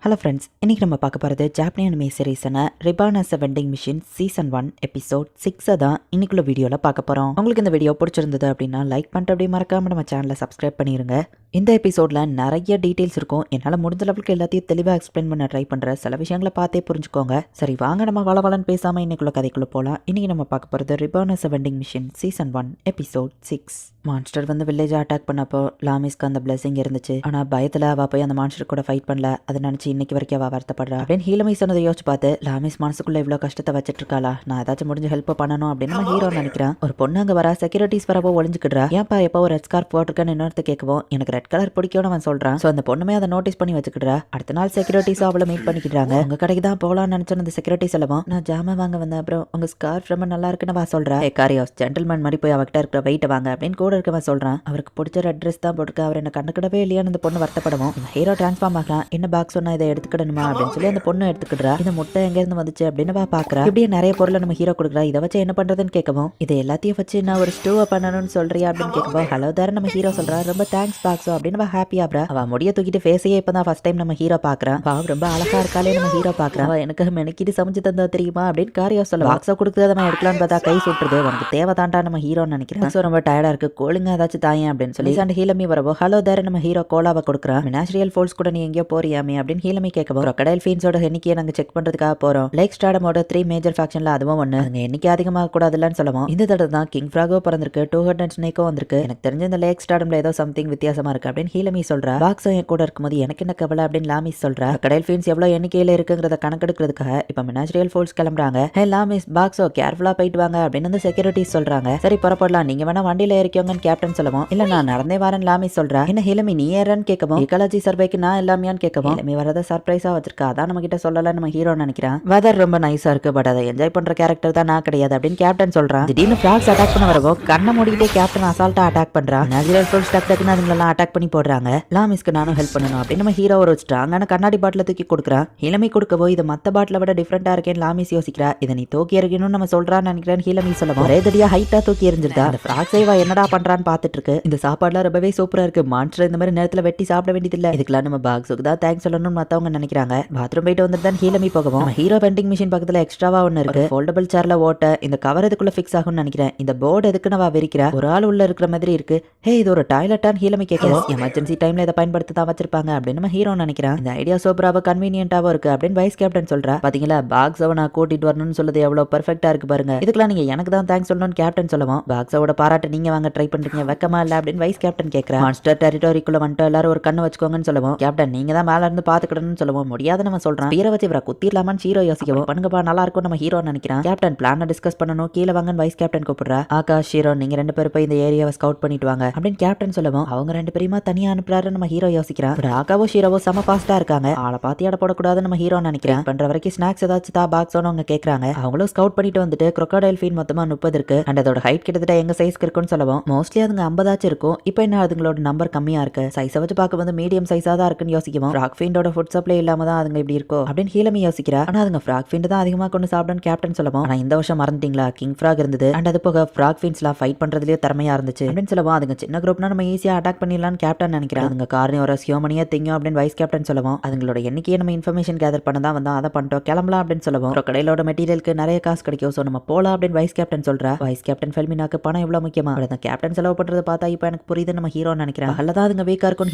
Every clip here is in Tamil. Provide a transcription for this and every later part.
ஹலோ ஃப்ரெண்ட்ஸ், இன்றைக்கி நம்ம பார்க்க போகிறது ஜாப்பனீஸ் அனிமே சீரீஸான reborn as a vending machine season 1 episode 6 தான் இன்னைக்குள்ள வீடியோவில் பார்க்க போகிறோம். உங்களுக்கு இந்த வீடியோ பிடிச்சிருந்தது அப்படின்னா லைக் பண்ணிட்டு அப்படியே மறக்காமல் நம்ம சேனலை சப்ஸ்கிரைப் பண்ணிடுங்க. இந்த எபிசோடில் நிறைய டீட்டெயில்ஸ் இருக்கும். என்னால் முடிஞ்ச லெவலுக்கு எல்லாத்தையும் தெளிவாக எக்ஸ்பிளைன் பண்ண ட்ரை பண்ணுற சில விஷயங்களை பார்த்தே புரிஞ்சுக்கோங்க. சரி வாங்க நம்ம வளவலன்னு பேசாமல் இன்னைக்குள்ள கதைக்குள்ளே போகலாம். இன்றைக்கி நம்ம பார்க்க போகிறது reborn as a vending machine season 1 episode 6. Monster வந்து வில்லேஜை அட்டாக் பண்ணப்போ லாமிஸ்க்கு அந்த பிளெஸிங் இருந்துச்சு. ஆனால் பயத்தில் அவள் போய் அந்த மான்ஸ்டர் கூட ஃபைட் பண்ணல. அதை நினச்சி இன்னைக்கு வரைக்கும் அவள் வருத்தப்படுறா அப்படின்னு ஹீலமை சொன்னதை யோசிச்சு பார்த்து லாமிஸ் மனசுக்குள்ள இவ்வளோ கஷ்டத்தை வச்சிட்டு இருக்காளா, நான் ஏதாச்சும் முடிஞ்ச ஹெல்ப் பண்ணணும் அப்படின்னு நம்ம ஹீரோ நினைக்கிறேன். ஒரு பொண்ணு அங்கே வர செக்யூரிட்டிஸ் வரப்போ ஒளிஞ்சுக்கிடுறா. ஏன்ப்பா எப்போ ஒரு ரெட் ஸ்கார்ஃப் போட்டிருக்கேன்னு இன்னொருத்த கேட்கவும் எனக்கு ரெட் கலர் பிடிக்கும்னு அவன் சொல்றான். ஸோ அந்த பொண்ணுமே அதை நோட்டீஸ் பண்ணி வச்சுக்கிடுறா. அடுத்த நாள் செக்யூரிட்டிஸ் அவளை மீட் பண்ணிக்கிறாங்க. உங்க கடைக்கு தான் போகலான்னு நினைச்சேன். அந்த செக்யூரிட்டிஸ் எல்லாம் நான் ஜாமா வாங்க வந்தேன். அப்புறம் உங்க ஸ்கார்ஃப் ரொம்ப நல்லா இருக்குன்னு வா சொல்றா. காரியோஸ் ஜென்டில்மேன் மாதிரி போய் அவகிட்ட இருக்கிற வெயிட்டை வாங்க அப்படின்னு கூட இருக்கவன் சொல்றான். அவருக்கு பிடிச்ச ரெட் ட்ரெஸ் தான் போட்டுக்க. அவர் என்ன கண்டுக்கிடவே இல்லையான்னு அந்த பொண்ணு வருத்தப்படவும் ஹீரோ டிரான்ஸ்ஃபார்ம் ஆகலாம். என்ன பாக்ஸ் சொன்னா இதை எடுத்துக்கிடணுமா அப்படின்னு சொல்லி அந்த பொண்ணு எடுத்துக்கிடுறா. இந்த முட்டை எங்க இருந்து வந்துச்சு அப்படின்னு பாக்குறா. இப்படியே நிறைய பொருளை நம்ம ஹீரோ கொடுக்குறா. இதை வச்சு என்ன பண்றதுன்னு கேட்கவும் இதை எல்லாத்தையும் வச்சு நான் ஒரு ஸ்டூவை பண்ணணும்னு சொல்றியா அப்படின்னு கேட்கவும் ஹலோ தார நம்ம ஹீரோ சொல்றா. ரொம்ப தேங்க்ஸ் பாக்ஸோ அப்படின்னு ஹாப்பியா ஆப்ரா. அவ முடிய தூக்கிட்டு ஃபேஸையே இப்பதான் ஃபர்ஸ்ட் டைம் நம்ம ஹீரோ பாக்குறான். ரொம்ப அழகா இருக்காலே நம்ம ஹீரோ பாக்குறான். எனக்கு மெனக்கிட்டு சமைச்சு தந்தா தெரியுமா அப்படின்னு காரியோ சொல்ல பாக்ஸோ கொடுக்குறத நம்ம எடுக்கலான்னு பார்த்தா கை சுட்டுறது. உனக்கு தேவை தாண்டா நம்ம ஹீரோன்னு நினைக்கிறேன். ரொம்ப டயர்டா இருக்கு, கோலுங்க ஏதாச்சும் தாயேன் அப்படின்னு சொல்லி அண்ட் ஹீலமி வரவோ ஹலோ தார நம்ம ஹீரோ கோலாவை கொடுக்குறான். மினாஸ்ரியல் ஃபோர்ஸ் கூட நீ எங்கேயோ போறியாமே அப்படின்னு ஹீலமி கேட்கவும் crocodile ஃபீன்ஸோட எண்ணிக்கையை நாங்கள் செக் பண்றதுக்காக போறோம். லேக் ஸ்டாடமோட 3 மேஜர் ஃபேக்ஷன்ல அதுவும் ஒன்று. அங்க எண்ணிக்கை அதிகமாக கூடாதுன்னு சொல்லுவோம். இந்த தடவை தான் கிங் ஃப்ராகோ பிறந்திருக்கு, 200 ஸ்னேக்கோ வந்திருக்கு. எனக்கு தெரிஞ்ச இந்த லேக் ஸ்டாடம்ல ஏதோ சம்திங் வித்தியாசமா இருக்கு அப்படின்னு ஹீலமி சொல்றா. பாக்ஸோ என் கூட இருக்கும்போது எனக்கு என்ன கவலை அப்படின்னு லாமிஸ் சொல்றா. crocodile ஃபீன்ஸ் எவ்வளவு எண்ணிக்கையில இருக்குங்கிறத கணக்கெடுக்கிறதுக்காக இப்ப மினாஸ்ரியல் ஃபோர்ஸ் கிளம்புறாங்க. ஹே லாமிஸ் பாக்ஸோ கேர்ஃபுல்லா போயிட்டு வாங்க அப்படின்னு அந்த செக்யூரிட்டிஸ் சொல்றாங்க. சரி புறப்படலாம், நீங்க வேணா வண்டியில ஏறிக்கோங்கன்னு கேப்டன் சொல்லுவோம். இல்ல நான் நடந்தே வரேன் லாமிஸ் சொல்றா. என்ன ஹீலமி நீ ஏறன்னு கேட்கவும் எக்காலஜி சர்வேக்கு நான் எல்லாமையான்னு கேட்கவும் ஹீலமி வரத சர்ப்ரைஸா வச்சிருக்கா. அதான் நம்ம கிட்ட சொல்லல நம்ம ஹீரோ நினைக்கிறேன். வெதர் ரொம்ப நைஸா இருக்கு, பட் அதை என்ஜாய் பண்ற கேரக்டர் தான் நான் கிடையாது அப்படின்னு கேப்டன் சொல்றான். திடீர்னு ஃபிராக்ஸ் அட்டாக் பண்ண வரவோ கண்ணை மூடிட்டே கேப்டன் அசால்ட்டா அட்டாக் பண்றான். நேச்சுரல் ஃபுல்ஸ் டக்குன்னு அதுங்களெல்லாம் அட்டாக் பண்ணி போடுறாங்க. லாமிஸ்க்கு நானும் ஹெல்ப் பண்ணணும் அப்படின்னு நம்ம ஹீரோ ஒரு ஸ்ட்ராங்கான கண்ணாடி பாட்டில தூக்கி கொடுக்குறான். ஹீலமி கொடுக்கவோ இது மத்த பாட்டில விட டிஃபரெண்டா இருக்கேன்னு லாமிஸ் யோசிக்கிறா. இதை நீ தூக்கி எறியணும்னு நம்ம சொல்றான்னு நினைக்கிறேன். ஹீலமி சொல்லவும் ஒரே தடியா ஹைட்டா தூக்கி எறிஞ்சிருந்தா. அந்த ஃபிராக்ஸ் என்னடா பண்றான்னு பாத்துட்டு இருக்கு. இந்த சாப்பாடுலாம் ரொம்பவே சூப்பரா இருக்கு. மான்ஸ்டர் இந்த மாதிரி நேரத்துல வெட்டி சாப்பிட வேண்டியதில்ல. இதுக்கெல்லாம் நம்ம பாக்ஸுக்கு தான் தேங்க்ஸ் சொல்லணும்னு மத்தவங்க நினைக்கிறாங்க. பாத்ரூம் போயிட்டு வந்து தான் ஹீலமி போகவும் ஹீரோ வெண்டிங் மிஷின் பக்கத்துல எக்ஸ்ட்ராவா ஒன்னு இருக்கு. ஃபோல்டபிள் சேர்ல ஓட்ட இந்த கவர் இதுக்குள்ள ஃபிக்ஸ் ஆகும்னு நினைக்கிறேன். இந்த போர்டு எதுக்கு நான் விரிக்கிறா. ஒரு ஆள் உள்ள இருக்கிற மாதிரி இருக்கு. ஹே இது ஒரு டாய்லெட்டான்னு ஹீலமி கேட்கவும் எமர்ஜென்சி டைம்ல இதை பயன்படுத்த தான் வச்சிருப்பாங்க அப்படின்னு நம்ம ஹீரோ நினைக்கிறேன். இந்த ஐடியா சூப்பராவோ கன்வீனியன்ட்டாவோ இருக்கு அப்படின்னு வைஸ் கேப்டன் சொல்றா. பாத்தீங்களா பாக்ஸவை நான் கூட்டிட்டு வரணும்னு சொல்லுது எவ்வளவு பெர்ஃபெக்ட்டா இருக்கு பாருங்க. இதுக்கெல்லாம் நீங்க எனக்கு தான் தேங்க்ஸ் சொல்லணும்னு கேப்டன் சொல்லுவோம். பாக்ஸவோட பாராட்டு நீங்க வாங்க ட்ரை பண்றீங்க வெக்கமா இல்ல அப்படின்னு வைஸ் கேப்டன் கேட்கிறா. மான்ஸ்டர் டெரிட்டோரிக்குள்ள வந்துட்டு எல்லாரும் ஒரு கண்ணு வச்சுக்கோங்கன்னு சொல்லுவோம். கேப்டன் நீங்க தான் மேல இருந்து பாத்துக்கணும்னு சொல்லுவோம். முடியாத நம்ம சொல்றோம். பீரை வச்சு இவரை குத்திரலாமான்னு ஹீரோ யோசிக்கவும் பண்ணுங்கப்பா நல்லா இருக்கும் நம்ம ஹீரோ நினைக்கிறான். கேப்டன் பிளான டிஸ்கஸ் பண்ணணும் கீழே வாங்கன்னு வைஸ் கேப்டன் கூப்பிடுறா. ஆகாஷ் ஹீரோ நீங்க 2 பேரும் போய் இந்த ஏரியாவை ஸ்கவுட் பண்ணிட்டு வாங்க அப்படின்னு கேப்டன் சொல்லுவோம். அவங்க 2 பேருமா தனியா அனுப்புறாரு நம்ம ஹீரோ யோசிக்கிறான். ஆகாவோ ஹீரோவோ செம ஃபாஸ்டா இருக்காங்க. ஆளை பாத்தி அட போடக்கூடாது நம்ம ஹீரோ நினைக்கிறேன். பண்ற வரைக்கும் ஸ்நாக்ஸ் ஏதாச்சும் தா பாக்ஸோன்னு அவங்க கேட்கறாங்க. அவங்களும் ஸ்கவுட் பண்ணிட்டு வந்துட்டு crocodile ஃபீன் மொத்தமா 30 இருக்கு. அண்ட் அதோட ஹைட் கிட்டத்தட்ட எங்க சைஸ்க்கு இருக்குன்னு சொல்லுவோம். மோஸ்ட்லி அதுங்க 50 இருக்கும். இப்போ என்ன அதுங்களோட நம்பர் கம்மியா இருக்கு. சைஸை வச்சு பார்க்க வந்து மீடியம் சைஸா தான் இருக்குன்னு யோசிக்கும். ஃப்ராக் ஃபீண்டோட ஃபுட் சப்ளை இல்லாம தான் அதுங்க இப்படி இருக்கோ அப்படின்னு ஹீலமி யோசிக்கிறா. ஆனா அதுங்க ஃப்ராக் ஃபீண்ட் தான் அதிகமா கொண்டு சாப்பிடுன்னு கேப்டன் சொல்லுவோம். ஆனா இந்த வருஷம் மறந்துட்டீங்களா கிங் ஃப்ராக் இருந்தது. அண்ட் அது போக ஃப்ராக் ஃபீன்ஸ்லாம் ஃபைட் பண்றதுலயே திறமையா இருந்துச்சு அப்படின்னு சொல்லுவோம். அதுங்க சின்ன குரூப்னா நம்ம ஈஸியா அட்டாக் பண்ணிடலாம்னு கேப்டன் நினைக்கிறேன். அதுங்க கார்னியோரஸ் ஹியூமனியா திங்கும் அப்படின்னு வைஸ் கேப்டன் சொல்லுவோம். அதுங்களோட எண்ணிக்கையை நம்ம இன்ஃபர்மேஷன் கேதர் பண்ண தான் வந்து அதை பண்ணிட்டோம் கிளம்பலாம் அப்படின்னு சொல்லுவோம். crocodileோட மெட்டீரியலுக்கு நிறைய காசு கிடைக்கும். ஸோ நம்ம போலாம் அப்படின்னு வைஸ் கேப்டன் சொல்றா. வைஸ் கேப்டன் ஃபெல்மினாக்கு பணம் எவ்வளவு முக்கியமா அந்த கேப்டன் செலவு பண்றதை பார்த்தா இப்போ எனக்கு புரியுது நம்ம ஹீரோ நினைக்கிறேன். அல்லதான் அதுங்க வீக்கா இருக்கும்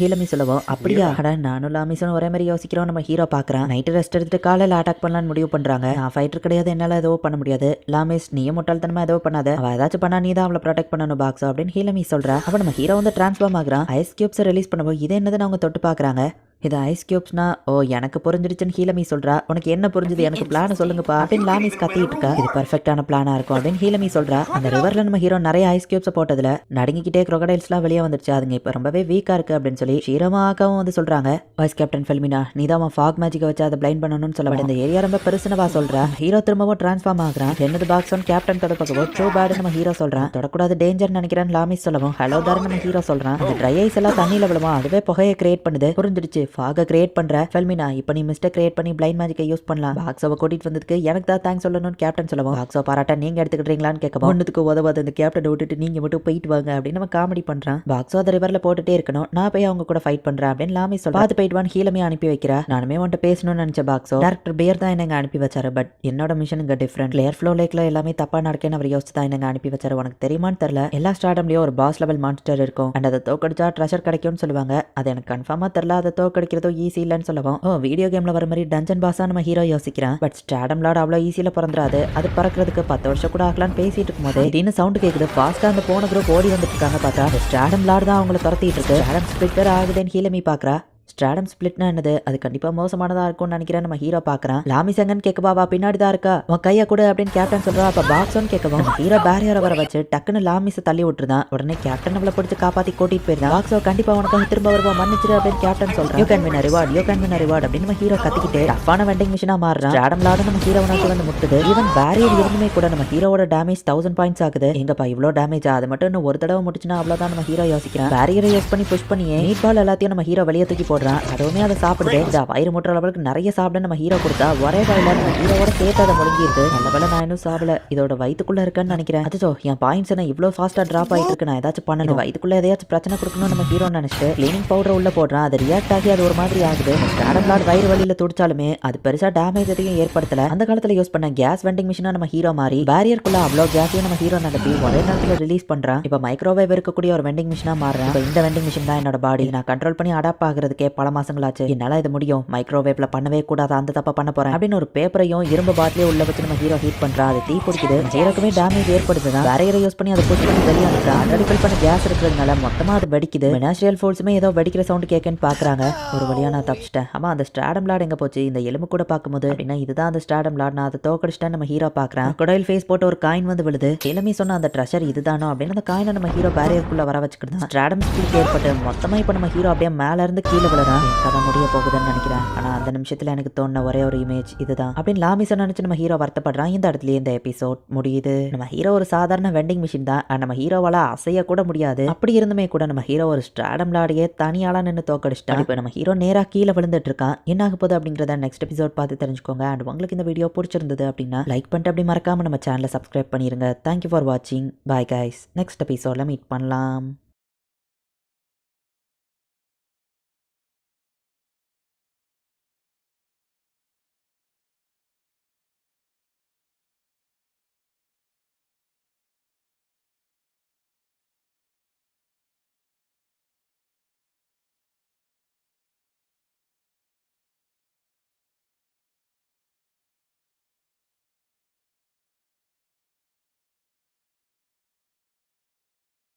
ஹீலமி சொல்லுவோம். அப்படியா நானும் லாமிஸும் ஒரே மாதிரி யோசிக்கிறோம் நம்ம ஹீரோ பாக்குறான். நைட்டு ரெஸ்ட் எடுத்துட்டு காலையில அட்டாக் பண்ணலாம்னு முடிவு பண்றாங்க. நான் ஃபைட்டர் கிடையாது, என்னால ஏதோ பண்ண முடியாது. லாமிஸ் நீயும் முட்டாள்தனமா ஏதோ பண்ணாத. அவ ஏதாச்சும் பண்ணா நீ தான் அவளை ப்ரொடெக்ட் பண்ணணும் பாக்ஸ் அப்படின்னு ஹீலமி சொல்றா. அப்ப நம்ம ஹீரோ வந்து டிரான்ஸ்ஃபார்ம் ஆகுறான். ஐஸ் கியூப்ஸ் ரிலீஸ் பண்ணும்போது இது என்னதுன்னு அவங்க தொட்டு பாக்குறாங்க. இது ஐஸ் கியூப்ஸ்னா ஓ எனக்கு புரிஞ்சிருச்சுன்னு ஹீலமி சொல்றா. உனக்கு என்ன புரிஞ்சுது எனக்கு பிளான் சொல்லுங்கப்பா அப்படின்னு லாமிஸ் கத்திட்டு இருக்கா. இது பெர்ஃபெக்டான பிளானா இருக்கும் அப்படின்னு ஹீலமி சொல்றா. அந்த ரிவர்ல நம்ம ஹீரோ நிறைய ஐஸ் கியூப்ஸ் போட்டதுல நடுங்கிக்கிட்டே crocodileஸ்லாம் வெளியே வந்துருச்சு. அதுங்க இப்ப ரொம்பவே வீக்கா இருக்கு அப்படின்னு சொல்லி ஷீரமாக்காவும் வந்து சொல்றாங்க. வைஸ் கேப்டன் ஃபெல்மினா நீ தான் ஃபாக் மேஜிக்கை வச்சு அதை பிளைண்ட் பண்ணணும்னு சொல்ல. இந்த ஏரியா ரொம்ப பெருசுனவா சொல்றா. ஹீரோ திரும்பவும் டிரான்ஸ்ஃபார்ம் ஆகுறான். என்னது பாக்ஸ் ஒன் கேப்டன் தொடப்பகவும் ட்ரூ பேட் நம்ம ஹீரோ சொல்றான். தொடக்கூடாது டேஞ்சர் நினைக்கிறேன் லாமிஸ் சொல்லவும் ஹலோ தார நம்ம ஹீரோ சொல்றான். அந்த ட்ரை ஐஸ் எல்லாம் தண்ணியில விழுமா அதுவே புகையை கிரியேட் பண்ணுது. புரிஞ்சிடுச்சு ஃபாக கிரியேட் பண்ற ஃபெல்மினா இப்போ நீ மிஸ்டேக் கிரியேட் பண்ணி பிளைண்ட் மேஜிக்கை யூஸ் பண்ணலாம். பாக்ஸோவை கூட்டிட்டு வந்ததுக்கு எனக்கு தான் தேங்க்ஸ் சொல்லணும்னு கேப்டன் சொல்லவும் பாக்ஸோ பாராட்ட நீங்க எடுத்துக்கிட்டீங்களான்னு கேட்கவும் ஒன்றுக்கு உதவாத அந்த கேப்டன் விட்டுட்டு நீங்க மட்டும் போயிட்டு வாங்க அப்படின்னு நம்ம காமெடி பண்றான். பாக்ஸோ அதை ரிவர்ல போட்டுட்டே இருக்கணும், நான் போய் அவங்க கூட ஃபைட் பண்றேன் அப்படின்னு லாமி சொல்ல பார்த்து போயிட்டுவான்னு ஹீலமே அனுப்பி வைக்கிறா. நானுமே உன்ட்ட பேசணும்னு நினைச்ச பாக்ஸோ டேரக்டர் பேர் தான் என்னங்க அனுப்பி வச்சாரு, பட் என்னோட மிஷன் இங்க டிஃபரெண்ட். கிளியர் ஃப்ளோ லேக்ல எல்லாமே தப்பா நடக்கேன்னு அவர் யோசிச்சு தான் என்னங்க அனுப்பி வச்சாரு. உனக்கு தெரியுமான்னு தெரியல, எல்லா ஸ்டார்டம்லயும் ஒரு பாஸ் லெவல் மான்ஸ்டர் இருக்கும் அண்ட் அதை தோக்கடிச்சா ட்ரெஷர் கிடைக்கும்னு சொல்லுவாங்க. அது எனக்கு கன்ஃபார்மா தெரியல, அதை தோக்கடிக்கிறதோ ஈஸி இல்லைன்னு சொல்லுவோம். வீடியோ கேம்ல வர மாதிரி டஞ்சன் பாஸா நம்ம ஹீரோ யோசிக்கிறான். பட் ஸ்டாடம் லார்ட் அவ்வளோ ஈஸியில பிறந்துறாது, அது பறக்கிறதுக்கு 10 வருஷம் கூட ஆகலான்னு பேசிட்டு இருக்கும் போது திடீர்னு சவுண்ட் கேக்குது. ஃபாஸ்டா அந்த போன குரூப் ஓடி வந்துட்டு இருக்காங்க. பார்த்தா ஸ்டாடம் லார்ட் தான் அவங்களை துரத்திட்டு இருக்கு. ஸ்டாடம் ஸ்பிளிட்டர் ஆகுதுன்னு ஹீலமி பாக்குறா. ஸ்டாடம் ஸ்பிளிட்னா என்னது, அது கண்டிப்பா மோசமானதா இருக்கும்னு நினைக்கிறேன். நம்ம ஹீரோ பாக்குறான். லாமி சங்கன் கேட்கவா பின்னாடி தான் இருக்கா, உன் கைய கூட அப்படின்னு கேப்டன் சொல்றா. அப்ப பாக்ஸோன்னு கேட்கவும் ஹீரோ பேரியரை வர வச்சு டக்குன்னு லாமிஸை தள்ளி விட்டுருந்தான். உடனே கேப்டன் அவளை பிடிச்சி காப்பாத்தி கூட்டிட்டு போயிருந்தான். பாக்ஸோ கண்டிப்பா உனக்கு திரும்ப வருவோம், மன்னிச்சிரு அப்படின்னு கேப்டன் சொல்றான். You can win reward, you can win reward அப்படின்னு நம்ம ஹீரோ கத்திக்கிட்டு டஃப்பான வெண்டிங் மிஷினா மாறுறான். ஸ்டாடம் லார்ட் நம்ம ஹீரோ நோக்கி வந்து முட்டுது. ஈவன் பேரியர் இருந்துமே கூட நம்ம ஹீரோவோட டேமேஜ் 1000 பாயிண்ட்ஸ் ஆகுது. எங்கப்பா இவ்வளோ டேமேஜ், அது மட்டும் இன்னும் ஒரு தடவை முடிச்சுன்னா அவ்வளவுதான் நம்ம ஹீரோ யோசிக்கிறான். பேரியரை யூஸ் பண்ணி புஷ் பண்ணியே மீட் பால் எல்லாத்தையும் நம்ம ஹீரோ வெளியே தூக்கி போடுறான். அதுவுமே அதை சாப்பிடுது. வயிறு முட்டுற அளவுக்கு நிறைய சாப்பிட நம்ம ஹீரோ கொடுத்தா ஒரே வாயில நம்ம ஹீரோவோட சேர்த்து அதை முழுங்கிருக்கு. நல்ல வேலை நான் இன்னும் சாப்பிடல, இதோட வயிற்றுக்குள்ள இருக்குன்னு நினைக்கிறேன். அதுச்சோ என் பாயிண்ட்ஸ் என்ன இவ்வளோ ஃபாஸ்டா டிராப் ஆயிட்டு இருக்கு, நான் ஏதாச்சும் பண்ணணும், வயிற்றுக்குள்ள எதையாச்சும் பிரச்சனை கொடுக்கணும் நம்ம ஹீரோ நினைச்சிட்டு கிளீனிங் பவுடர் உள்ள போடுறான். அது ரியாக்ட் ஆகி அது ஒரு மாதிரி ஆகுது. ஸ்டாடம் லார்ட் வயிறு வழியில துடிச்சாலுமே அது பெருசா டேமேஜ் எதையும் ஏற்படுத்தல. அந்த காலத்துல யூஸ் பண்ண கேஸ் வெண்டிங் மிஷினா நம்ம ஹீரோ மாறி பேரியருக்குள்ள அவ்வளோ கேஸையும் நம்ம ஹீரோ நடத்தி ஒரே நேரத்தில் ரிலீஸ் பண்றான். இப்போ மைக்ரோவேவ் இருக்கக்கூடிய ஒரு வெண்டிங் மிஷினா மாறுறேன். இப்போ இந்த வெண்டிங் மிஷின் தான் என்னோட பாடி நான் கண்ட்ரோல் பண்ணி அடாப்ட் ஆகுறதுக்கே பல மாசங்களாச்சு. என்னால இது முடியும், மைக்ரோவேவ்ல பண்ணவே கூடாது, அந்த தப்பா பண்ண போறேன் அப்படின்னு ஒரு பேப்பரையும் இரும்பு பாட்டிலே உள்ள வச்சு நம்ம ஹீரோ ஹீட் பண்றா. அது தீ பிடிக்குது. ஹீரோக்குமே டேமேஜ் ஏற்படுதுதான். பேரியரை யூஸ் பண்ணி அதை புஷ் பண்ணி வெளியே அனுப்புறா. ஆல்ரெடி ஃபில் பண்ண கேஸ் இருக்கிறதுனால மொத்தமா அது வெடிக்குது. மினாஸ்ட்ரியல் ஃபோர்ஸுமே ஏதோ வெடிக்கிற சவுண்ட் கேட்கன்னு பாக்குறாங்க. ஒரு வழியா நான் தப்பிச்சிட்டேன். ஆமா அந்த ஸ்டாடம் லார்ட் எங்க போச்சு, இந்த எலும்பு கூட பார்க்கும்போது அப்படின்னா இதுதான் அந்த ஸ்டாடம் லார்ட், நான் அதை தோக்கடிச்சிட்டேன் நம்ம ஹீரோ பாக்குறான். கொடையில் ஃபேஸ் போட்டு ஒரு காயின் வந்து விழுது. கிளம்பி சொன்ன அந்த ட்ரெஷர் இதுதானோ அப்படின்னு அந்த காயினை நம்ம ஹீரோ பேரியருக்குள்ள வர வச்சுக்கிட்டு ஸ்டாடம் ஸ்பிளிட் ஏற்பட்டு மொத்தமா இப்போ நம்ம ஹீரோ அப்படியே மேல இருந்து கீழே விழுறான். கதை முடிய போகுதுன்னு நினைக்கிறேன். ஆனா அந்த நிமிஷத்துல எனக்கு தோணுன ஒரே ஒரு இமேஜ் இதுதான் அப்படின்னு லாமிஸை நினைச்சு நம்ம ஹீரோ வருத்தப்படுறான். இந்த இடத்துலயே இந்த எபிசோட் முடியுது. நம்ம ஹீரோ ஒரு சாதாரண வெண்டிங் மிஷின் தான், நம்ம ஹீரோவால அசைய கூட முடியாது. அப்படி இருந்துமே கூட நம்ம ஹீரோ ஒரு ஸ்டாடம் லார்டையே தனியாளா நின்று தோக்கடிச்சிட்டான். இப்போ நம்ம ஹீரோ நேரா கீழே விழுந்துட்டு இருக்கான். என்ன ஆக போகுது அப்படிங்கிறத நெக்ஸ்ட் எபிசோட் பார்த்து தெரிஞ்சுக்கோங்க. அண்ட் உங்களுக்கு இந்த வீடியோ பிடிச்சிருந்தது அப்படின்னா லைக் பண்ணிட்டு அப்படி மறக்காம நம்ம சேனலை சப்ஸ்கிரைப் பண்ணிருங்க. தேங்க்யூ ஃபார் வாட்சிங். பாய் கைஸ், நெக்ஸ்ட் எபிசோட்ல மீட் பண்ணலாம்.